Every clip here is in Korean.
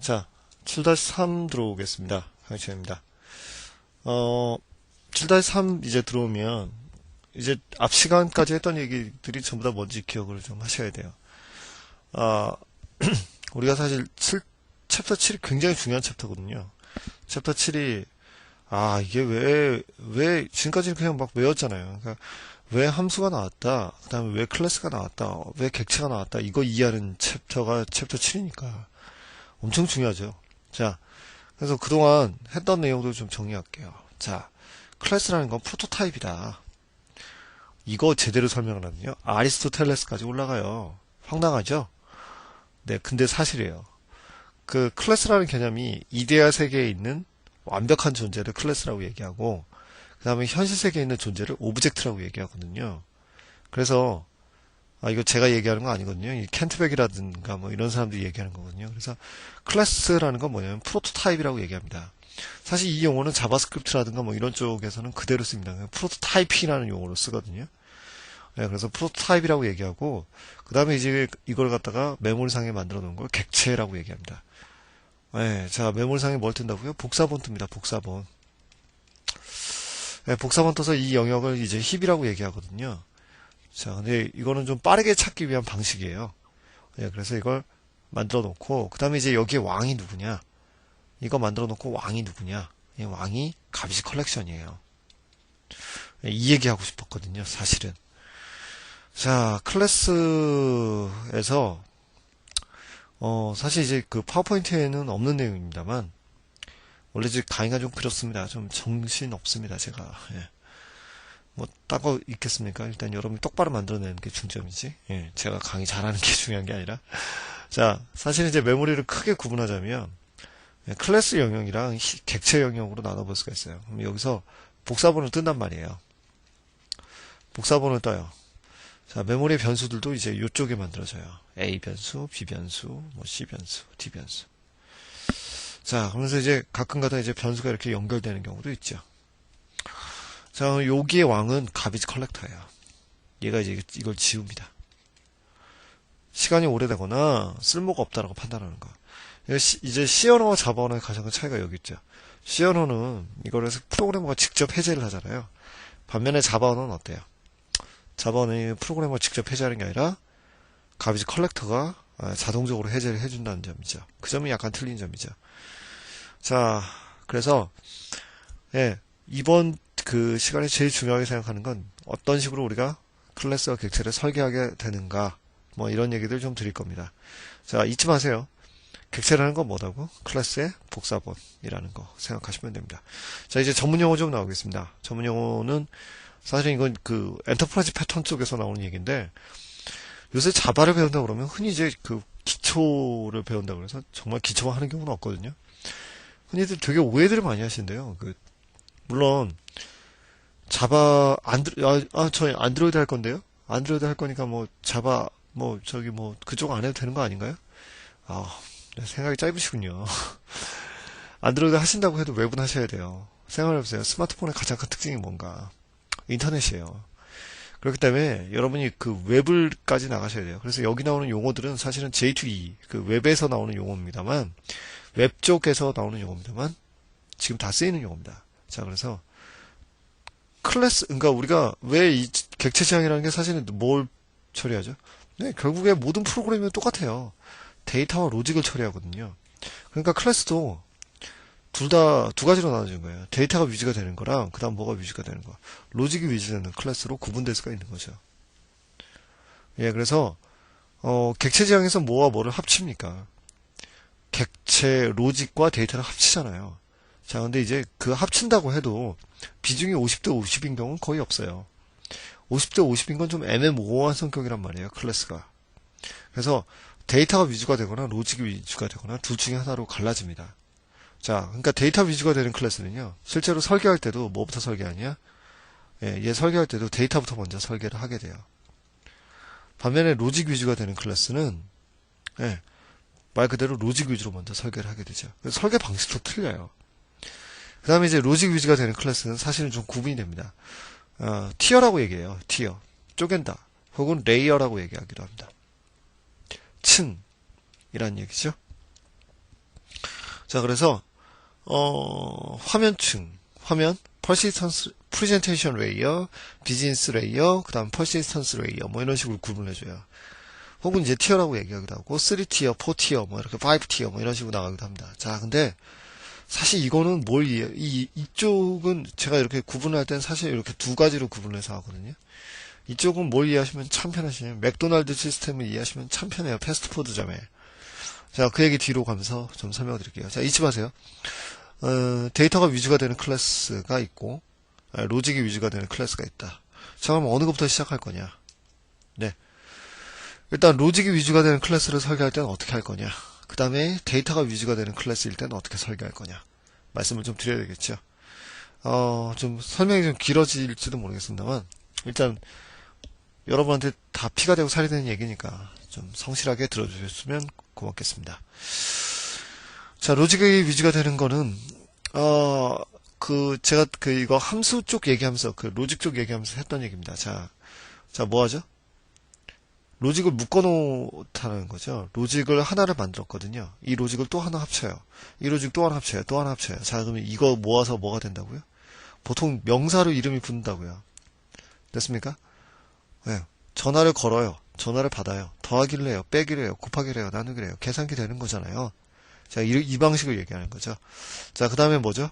자, 7-3 들어오겠습니다. 강희철입니다. 7-3 이제 들어오면, 이제 앞 시간까지 했던 얘기들이 전부 다 뭔지 기억을 좀 하셔야 돼요. 우리가 사실 챕터 7이 굉장히 중요한 챕터거든요. 챕터 7이, 이게 왜, 지금까지는 그냥 막 외웠잖아요. 그러니까 왜 함수가 나왔다, 그 다음에 왜 클래스가 나왔다, 왜 객체가 나왔다, 이거 이해하는 챕터가 챕터 7이니까 엄청 중요하죠. 자, 그래서 그동안 했던 내용들 좀 정리할게요. 자, 클래스라는 건 프로토타입이다. 이거 제대로 설명을 하면요, 아리스토텔레스까지 올라가요. 황당하죠? 네, 근데 사실이에요. 그 클래스라는 개념이 이데아 세계에 있는 완벽한 존재를 클래스라고 얘기하고, 그 다음에 현실 세계에 있는 존재를 오브젝트라고 얘기하거든요. 그래서 이거 제가 얘기하는 거 아니거든요. 이 켄트백이라든가 뭐 이런 사람들이 얘기하는 거거든요. 그래서 클래스라는 건 뭐냐면 프로토타입이라고 얘기합니다. 사실 이 용어는 자바스크립트라든가 뭐 이런 쪽에서는 그대로 씁니다. 프로토타입이라는 용어로 쓰거든요. 네, 그래서 프로토타입이라고 얘기하고, 그 다음에 이제 이걸 갖다가 메모리상에 만들어 놓은 걸 객체라고 얘기합니다. 네, 자, 메모리상에 뭘 뜬다고요? 복사본 뜹니다. 복사본. 네, 복사본 떠서 이 영역을 이제 힙이라고 얘기하거든요. 자, 근데 이거는 좀 빠르게 찾기 위한 방식이에요. 네, 그래서 이걸 만들어 놓고, 그 다음에 이제 여기에 왕이 누구냐? 이거 만들어 놓고 왕이 누구냐? 이 왕이 가비지 컬렉션이에요. 네, 이 얘기하고 싶었거든요, 사실은. 자, 클래스에서, 사실 이제 그 파워포인트에는 없는 내용입니다만, 원래 이제 강의가 좀 그렇습니다. 좀 정신 없습니다, 제가. 예. 뭐, 딴 거 있겠습니까? 일단 여러분이 똑바로 만들어내는 게 중점이지. 예. 제가 강의 잘하는 게 중요한 게 아니라. 자, 사실 이제 메모리를 크게 구분하자면, 클래스 영역이랑 객체 영역으로 나눠볼 수가 있어요. 그럼 여기서 복사본을 뜬단 말이에요. 복사본을 떠요. 자, 메모리 변수들도 이제 이쪽에 만들어져요. A 변수, B 변수, 뭐 C 변수, D 변수. 자, 그러면서 이제 가끔가다 이제 변수가 이렇게 연결되는 경우도 있죠. 자, 여기의 왕은 가비지 컬렉터예요. 얘가 이제 이걸 지웁니다. 시간이 오래되거나 쓸모가 없다라고 판단하는 거. 이제 C 언어와 자바 언어의 가장 큰 차이가 여기 있죠. C 언어는 이걸 해서 프로그래머가 직접 해제를 하잖아요. 반면에 자바 언어는 어때요? 자바 언어는 프로그래머가 직접 해제하는 게 아니라 가비지 컬렉터가 자동적으로 해제를 해준다는 점이죠. 그 점이 약간 틀린 점이죠. 자, 그래서 이번 그 시간에 제일 중요하게 생각하는 건 어떤 식으로 우리가 클래스와 객체를 설계하게 되는가, 뭐 이런 얘기들 좀 드릴 겁니다. 자, 잊지 마세요. 객체라는 건 뭐라고? 클래스의 복사본이라는 거 생각하시면 됩니다. 자, 이제 전문 용어 좀 나오겠습니다. 전문 용어는 사실 이건 그 엔터프라이즈 패턴 쪽에서 나오는 얘기인데, 요새 자바를 배운다 그러면 흔히 이제 그 기초를 배운다 그래서 정말 기초만 하는 경우는 없거든요. 흔히들 되게 오해들을 많이 하시는데요. 물론 자바 저희 안드로이드 할 건데요. 안드로이드 할 거니까 뭐 자바 그쪽 안 해도 되는 거 아닌가요? 생각이 짧으시군요. 안드로이드 하신다고 해도 웹은 하셔야 돼요. 생각해보세요. 스마트폰의 가장 큰 특징이 뭔가? 인터넷이에요. 그렇기 때문에 여러분이 그 웹을까지 나가셔야 돼요. 그래서 여기 나오는 용어들은 사실은 J2E, 그 웹에서 나오는 용어입니다만, 웹 쪽에서 나오는 용어입니다만, 지금 다 쓰이는 용어입니다. 자, 그래서 그러니까 우리가 왜 이 객체 지향이라는 게 사실은 뭘 처리하죠? 네, 결국에 모든 프로그래밍은 똑같아요. 데이터와 로직을 처리하거든요. 그러니까 클래스도 둘 다 두 가지로 나눠진 거예요. 데이터가 위주가 되는 거랑 그 다음 뭐가 위주가 되는 거. 로직이 위주되는 클래스로 구분될 수가 있는 거죠. 예, 그래서 객체 지향에서 뭐와 뭐를 합칩니까? 객체 로직과 데이터를 합치잖아요. 자, 근데 이제 그 합친다고 해도 비중이 50대 50인 경우는 거의 없어요. 50대 50인 건 좀 애매모호한 성격이란 말이에요, 클래스가. 그래서 데이터가 위주가 되거나 로직이 위주가 되거나 둘 중에 하나로 갈라집니다. 자, 그러니까 데이터 위주가 되는 클래스는요, 실제로 설계할 때도 뭐부터 설계하냐? 얘 설계할 때도 데이터부터 먼저 설계를 하게 돼요. 반면에 로직 위주가 되는 클래스는 말 그대로 로직 위주로 먼저 설계를 하게 되죠. 그래서 설계 방식도 틀려요. 그 다음에 이제 로직 위주가 되는 클래스는 사실은 좀 구분이 됩니다. 티어라고 얘기해요. 티어. 쪼갠다. 혹은 레이어라고 얘기하기도 합니다. 층이란 얘기죠. 자, 그래서 화면, persistence, presentation layer, business layer, 그 다음 persistence layer, 뭐 이런 식으로 구분해줘요. 혹은 이제 티어라고 얘기하기도 하고, 3티어, 4티어, 뭐 이렇게 5티어, 뭐 이런 식으로 나가기도 합니다. 자, 근데 사실 이거는 이쪽은 제가 이렇게 구분할 땐 사실 이렇게 두 가지로 구분해서 하거든요. 이쪽은 뭘 이해하시면 참 편하시네요. 맥도날드 시스템을 이해하시면 참 편해요. 패스트푸드점에. 자, 그 얘기 뒤로 가면서 좀 설명을 드릴게요. 자, 잊지 마세요. 데이터가 위주가 되는 클래스가 있고, 로직이 위주가 되는 클래스가 있다. 자, 그럼 어느 것부터 시작할 거냐? 네. 일단 로직이 위주가 되는 클래스를 설계할 때는 어떻게 할 거냐? 그 다음에 데이터가 위주가 되는 클래스일 때는 어떻게 설계할 거냐? 말씀을 좀 드려야 되겠죠. 좀 설명이 좀 길어질지도 모르겠습니다만, 일단 여러분한테 다 피가 되고 살이 되는 얘기니까 좀 성실하게 들어주셨으면 고맙겠습니다. 자, 로직이 위주가 되는 거는, 제가 이거 함수 쪽 얘기하면서, 로직 쪽 얘기하면서 했던 얘기입니다. 자, 뭐 하죠? 로직을 묶어놓다는 거죠. 로직을 하나를 만들었거든요. 이 로직을 또 하나 합쳐요. 이 로직 또 하나 합쳐요. 또 하나 합쳐요. 자, 그러면 이거 모아서 뭐가 된다고요? 보통 명사로 이름이 붙는다고요. 됐습니까? 네. 전화를 걸어요. 전화를 받아요. 더하기를 해요. 빼기를 해요. 곱하기를 해요. 나누기를 해요. 계산기 되는 거잖아요. 자, 이 방식을 얘기하는 거죠. 자, 그 다음에 뭐죠?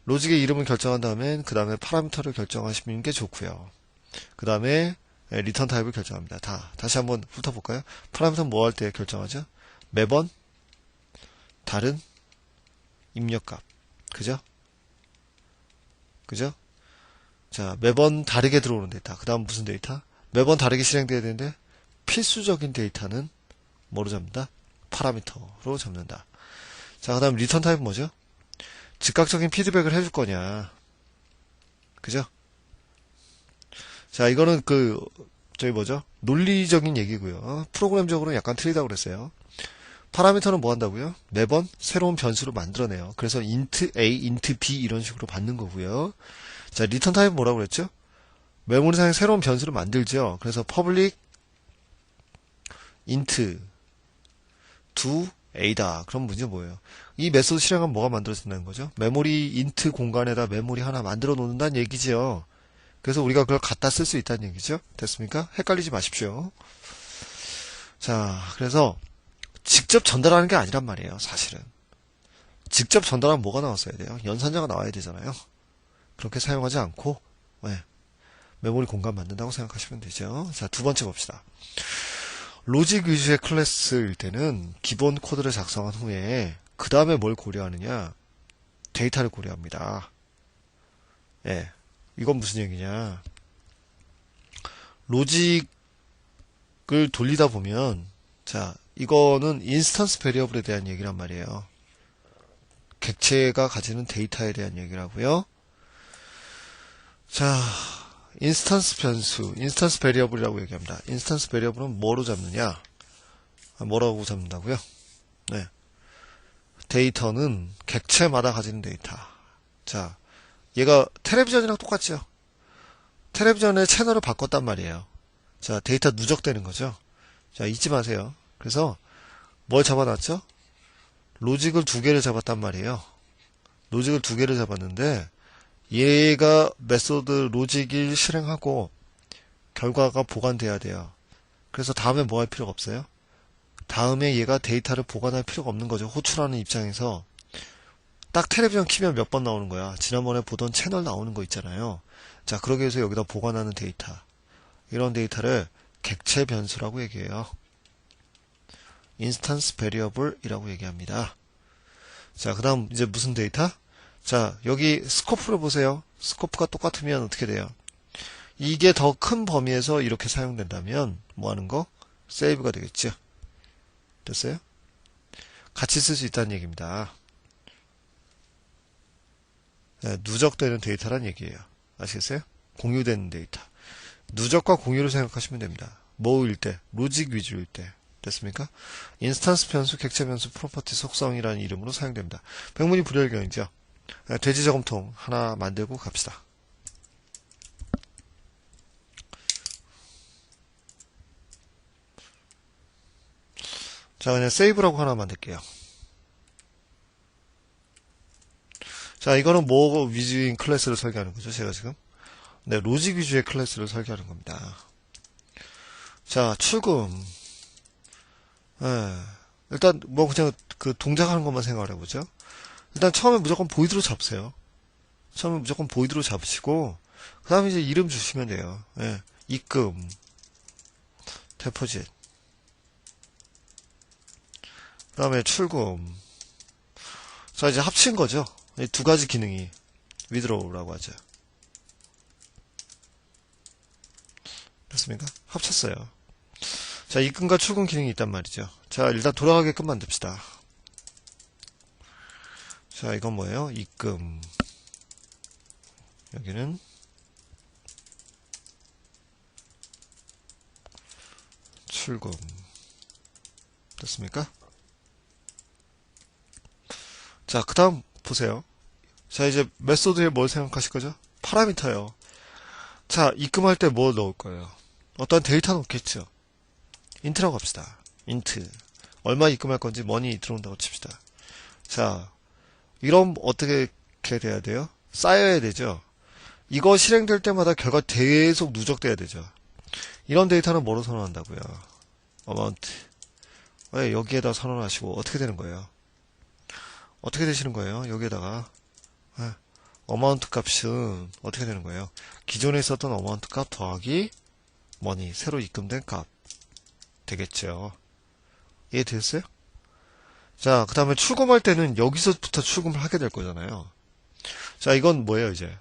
로직의 이름을 결정한 다음엔 그 다음에 파라미터를 결정하시는 게 좋고요. 그 다음에 리턴 타입을 결정합니다. 다시 한번 훑어볼까요? 파라미터는 뭐 할 때 결정하죠? 매번 다른 입력값. 그죠? 자, 매번 다르게 들어오는 데이터. 그 다음 무슨 데이터? 매번 다르게 실행돼야 되는데 필수적인 데이터는 뭐로 잡는다? 파라미터로 잡는다. 자, 그 다음 리턴 타입은 뭐죠? 즉각적인 피드백을 해줄 거냐. 그죠? 자, 이거는 논리적인 얘기고요. 프로그램적으로는 약간 틀리다고 그랬어요. 파라미터는 뭐 한다고요? 매번 새로운 변수를 만들어내요. 그래서 int a, int b 이런 식으로 받는 거고요. 자, 리턴 타입은 뭐라고 그랬죠? 메모리상에 새로운 변수를 만들죠. 그래서 public int to a다. 그럼 문제 뭐예요? 이 메소드 실행하면 뭐가 만들어진다는 거죠? 메모리 int 공간에다 메모리 하나 만들어 놓는다는 얘기죠. 그래서 우리가 그걸 갖다 쓸 수 있다는 얘기죠. 됐습니까? 헷갈리지 마십시오. 자, 그래서 직접 전달하는 게 아니란 말이에요. 사실은. 직접 전달하면 뭐가 나왔어야 돼요? 연산자가 나와야 되잖아요. 그렇게 사용하지 않고 메모리 공간 만든다고 생각하시면 되죠. 자, 두 번째 봅시다. 로직 위주의 클래스일 때는 기본 코드를 작성한 후에 그 다음에 뭘 고려하느냐? 데이터를 고려합니다. 이건 무슨 얘기냐? 로직을 돌리다 보면, 자, 이거는 인스턴스 베리어블에 대한 얘기란 말이에요. 객체가 가지는 데이터에 대한 얘기라고요. 자, 인스턴스 변수, 인스턴스 베리어블이라고 얘기합니다. 인스턴스 베리어블은 뭐로 잡느냐? 뭐라고 잡는다고요? 네. 데이터는 객체마다 가지는 데이터. 자, 얘가 텔레비전이랑 똑같죠? 텔레비전의 채널을 바꿨단 말이에요. 자, 데이터 누적되는 거죠? 자, 잊지 마세요. 그래서 뭘 잡아놨죠? 로직을 두 개를 잡았단 말이에요. 로직을 두 개를 잡았는데 얘가 메소드 로직을 실행하고 결과가 보관돼야 돼요. 그래서 다음에 뭐 할 필요가 없어요? 다음에 얘가 데이터를 보관할 필요가 없는 거죠. 호출하는 입장에서 딱 텔레비전 키면 몇 번 나오는 거야. 지난번에 보던 채널 나오는 거 있잖아요. 자, 그러기 위해서 여기다 보관하는 데이터. 이런 데이터를 객체 변수라고 얘기해요. 인스턴스 베리어블이라고 얘기합니다. 자, 그 다음 이제 무슨 데이터? 자, 여기 스코프를 보세요. 스코프가 똑같으면 어떻게 돼요? 이게 더 큰 범위에서 이렇게 사용된다면 뭐 하는 거? 세이브가 되겠죠. 됐어요? 같이 쓸 수 있다는 얘기입니다. 네, 누적되는 데이터란 얘기예요. 아시겠어요? 공유되는 데이터. 누적과 공유를 생각하시면 됩니다. 뭐일 때? 로직 위주일 때. 됐습니까? 인스턴스 변수, 객체 변수, 프로퍼티 속성이라는 이름으로 사용됩니다. 백문이 불여일견이죠. 돼지 저금통 하나 만들고 갑시다. 자, 그냥 세이브라고 하나 만들게요. 자, 이거는 뭐 위주인 클래스를 설계하는 거죠, 제가 지금? 네, 로직 위주의 클래스를 설계하는 겁니다. 자, 출금. 예. 일단, 뭐, 그냥 그 동작하는 것만 생각을 해보죠. 일단 처음에 무조건 보이드로 잡으세요. 처음에 무조건 보이드로 잡으시고, 그 다음에 이제 이름 주시면 돼요. 예. 입금, 데포짓. 그 다음에 출금. 자, 이제 합친 거죠. 이 두 가지 기능이. withdraw라고 하죠. 됐습니까? 합쳤어요. 자, 입금과 출금 기능이 있단 말이죠. 자, 일단 돌아가게끔 만듭시다. 자, 이건 뭐예요? 입금. 여기는 출금. 됐습니까? 자, 그 다음 보세요. 자, 이제 메소드에 뭘 생각하실 거죠? 파라미터요. 자, 입금할 때 뭐 넣을 거예요? 어떤 데이터 넣겠죠? 인트라고 합시다. 인트. 얼마 입금할 건지 머니 들어온다고 칩시다. 자, 이런 어떻게 돼야 돼요? 쌓여야 되죠? 이거 실행될 때마다 결과 계속 누적돼야 되죠. 이런 데이터는 뭐로 선언한다고요? 어마운트. 왜 여기에다 선언하시고 어떻게 되는 거예요? 어떻게 되시는 거예요? 여기에다가 어마운트 값은 어떻게 되는 거예요? 기존에 있었던 어마운트 값 더하기 머니, 새로 입금된 값 되겠죠. 이해되셨어요? 자, 그 다음에 출금할 때는 여기서부터 출금을 하게 될 거잖아요. 자, 이건 뭐예요, 이제?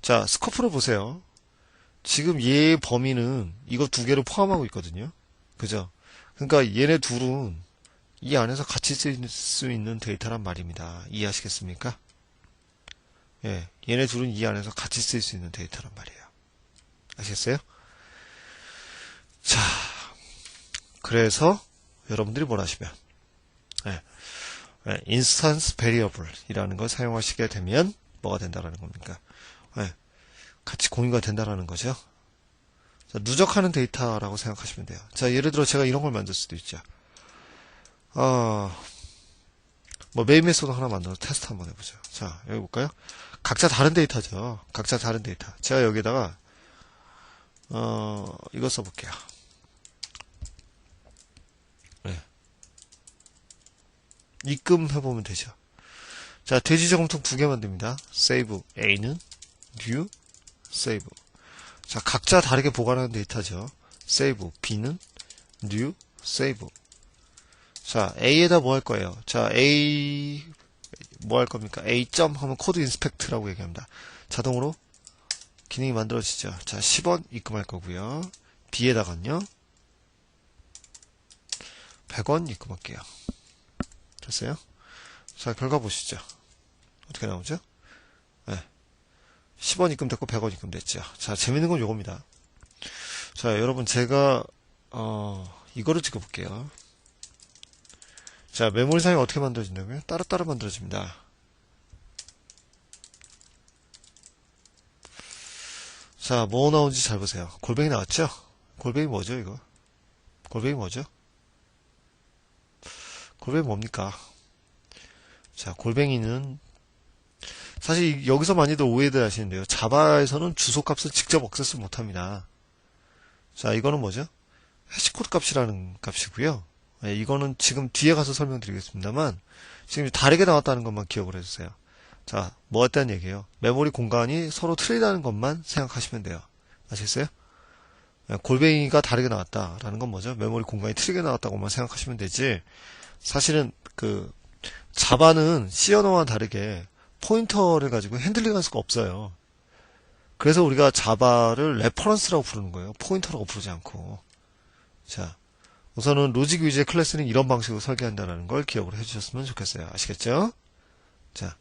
자, 스코프를 보세요. 지금 얘 범위는 이거 두 개를 포함하고 있거든요. 그죠? 그러니까 얘네 둘은 이 안에서 같이 쓸 수 있는 데이터란 말입니다. 이해하시겠습니까? 예, 얘네 둘은 이 안에서 같이 쓸 수 있는 데이터란 말이에요. 아시겠어요? 자, 그래서 여러분들이 뭘 하시면 인스턴스 베리어블이라는 걸 사용하시게 되면 뭐가 된다라는 겁니까? 같이 공유가 된다라는 거죠. 자, 누적하는 데이터라고 생각하시면 돼요. 자, 예를 들어 제가 이런 걸 만들 수도 있죠. 뭐 메인 메소드 하나 만들어서 테스트 한번 해보죠. 자, 여기 볼까요? 각자 다른 데이터죠. 각자 다른 데이터. 제가 여기다가 이거 써볼게요. 입금해보면 되죠. 자, 돼지 저금통 두 개 만듭니다. save A는 new save. 자, 각자 다르게 보관하는 데이터죠. save B는 new save. 자, A에다 뭐 할 거예요? 자, A 뭐 할 겁니까? A 점 하면 코드 인스펙트라고 얘기합니다. 자동으로 기능이 만들어지죠. 자, 10원 입금할 거고요. B에다가는요 100원 입금할게요. 됐어요? 자, 결과 보시죠. 어떻게 나오죠? 10원 입금됐고 100원 입금됐죠. 자, 재밌는 건 요겁니다. 자, 여러분 제가 이거를 찍어볼게요. 자, 메모리 사용이 어떻게 만들어진다고요? 따로따로 만들어집니다. 자, 뭐 나온지 잘 보세요. 골뱅이 나왔죠? 골뱅이 뭐죠, 이거? 골뱅이 뭐죠? 골뱅이 뭡니까? 자, 골뱅이는 사실 여기서 많이들 오해들 하시는데요. 자바에서는 주소값을 직접 액세스 못합니다. 자, 이거는 뭐죠? 해시코드 값이라는 값이고요. 이거는 지금 뒤에 가서 설명드리겠습니다만 지금 다르게 나왔다는 것만 기억을 해주세요. 자, 뭐 했다는 얘기예요? 메모리 공간이 서로 틀리다는 것만 생각하시면 돼요. 아시겠어요? 골뱅이가 다르게 나왔다라는 건 뭐죠? 메모리 공간이 틀리게 나왔다고만 생각하시면 되지. 사실은 그 자바는 C 언어와 다르게 포인터를 가지고 핸들링할 수가 없어요. 그래서 우리가 자바를 레퍼런스라고 부르는 거예요. 포인터라고 부르지 않고. 자, 우선은 로직 위주의 클래스는 이런 방식으로 설계한다는 걸 기억을 해주셨으면 좋겠어요. 아시겠죠? 자,